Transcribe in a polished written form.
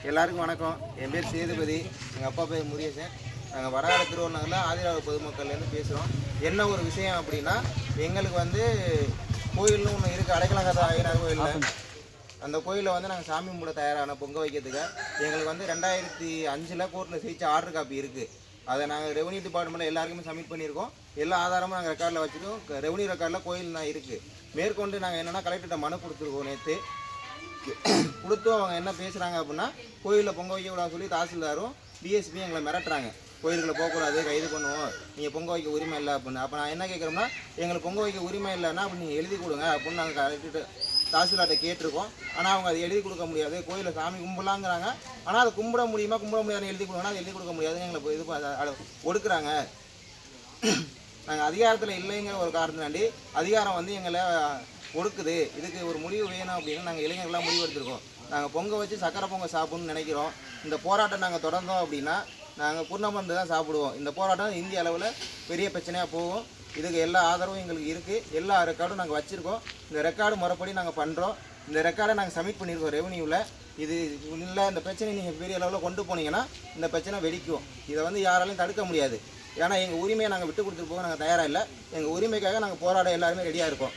எல்லாருக்கும் வணக்கம். என் பேர் சேதுபதி, எங்கள் அப்பா பேர் முருகேசன். நாங்கள் வடகால திருவண்ணாமலையில் ஆதிராவிட பொதுமக்கள்லேருந்து பேசுகிறோம். என்ன ஒரு விஷயம் அப்படின்னா, எங்களுக்கு வந்து கோயில்னு ஒன்று இருக்குது, அடைக்கலங்காத ஐயனார் கோயிலில். அந்த கோயிலில் வந்து நாங்கள் சாமி கும்பிட தயாரான பொங்க வைக்கிறதுக்கு எங்களுக்கு வந்து 2005 கோர்ட்டில் ஜெயிச்ச ஆர்டர் காப்பி இருக்குது. அதை நாங்கள் ரெவன்யூ டிபார்ட்மெண்ட்டில் எல்லாருக்குமே சப்மிட் பண்ணியிருக்கோம். எல்லா ஆதாரமும் நாங்கள் ரெக்கார்டில் வச்சுருக்கோம். ரெவன்யூ ரெக்கார்டில் கோயில் தான் இருக்குது. மேற்கொண்டு நாங்கள் என்னென்னா கலெக்டர்கிட்ட மனு கொடுத்துருக்கோம். நேற்று கொடுத்து அவங்க என்ன பேசுகிறாங்க அப்படின்னா, கோயிலில் பொங்க வைக்கக்கூடாதுன்னு சொல்லி தாசில்தாரும் டிஎஸ்பியும் எங்களை மிரட்டுறாங்க. கோயிலுக்குள்ளே போகக்கூடாது, கைது பண்ணுவோம், நீங்கள் பொங்க வைக்க உரிமை இல்லை அப்படின்னு. அப்போ நான் என்ன கேட்குறோம்னா, எங்களுக்கு பொங்க வைக்க உரிமை இல்லைன்னா அப்படி நீங்கள் எழுதி கொடுங்க அப்படின்னு நாங்கள் கலெக்டர் தாசில்தார்கிட்ட கேட்டிருக்கோம். ஆனால் அவங்க அதை எழுதி கொடுக்க முடியாது. கோயிலில் சாமி கும்பிடலாங்கிறாங்க, ஆனால் அதை கும்பிட முடியாதுன்னு எழுதி கொடுங்கன்னா அதை எழுதி கொடுக்க முடியாதுன்னு எங்களை இது ஒடுக்குறாங்க. நாங்கள் அதிகாரத்தில் இல்லைங்கிற ஒரு காரணத்தினாண்டி அதிகாரம் வந்து எங்களை ஒடுக்குது. இதுக்கு ஒரு முடிவு வேணும் அப்படின்னு நாங்கள் இளைஞர்களாக முடிவு எடுத்திருக்கோம். நாங்கள் பொங்க வச்சு சக்கரை பொங்க சாப்பிட்ணுன்னு நினைக்கிறோம். இந்த போராட்டம் நாங்கள் தொடர்ந்தோம் அப்படின்னா நாங்கள் பூர்ணமருந்து தான் சாப்பிடுவோம். இந்த போராட்டம் இந்திய அளவில் பெரிய பிரச்சனையாக போகும். இதுக்கு எல்லா ஆதரவும் எங்களுக்கு இருக்குது. எல்லா ரெக்கார்டும் நாங்கள் வச்சுருக்கோம். இந்த ரெக்கார்டு முறைப்படி நாங்கள் பண்ணுறோம். இந்த ரெக்கார்டை நாங்கள் சப்மிட் பண்ணியிருக்கோம் ரெவன்யூவில். இது இல்லை, இந்த பிரச்சனை நீங்கள் பெரிய அளவில் கொண்டு போனீங்கன்னா இந்த பிரச்சனை வெடிக்கும். இதை வந்து யாராலையும் தடுக்க முடியாது. ஏன்னா எங்கள் உரிமையை நாங்கள் விட்டு கொடுத்துட்டு போக நாங்கள் தயாராக இல்லை. எங்கள் உரிமைக்காக நாங்கள் போராட எல்லாருமே ரெடியாக இருக்கோம்.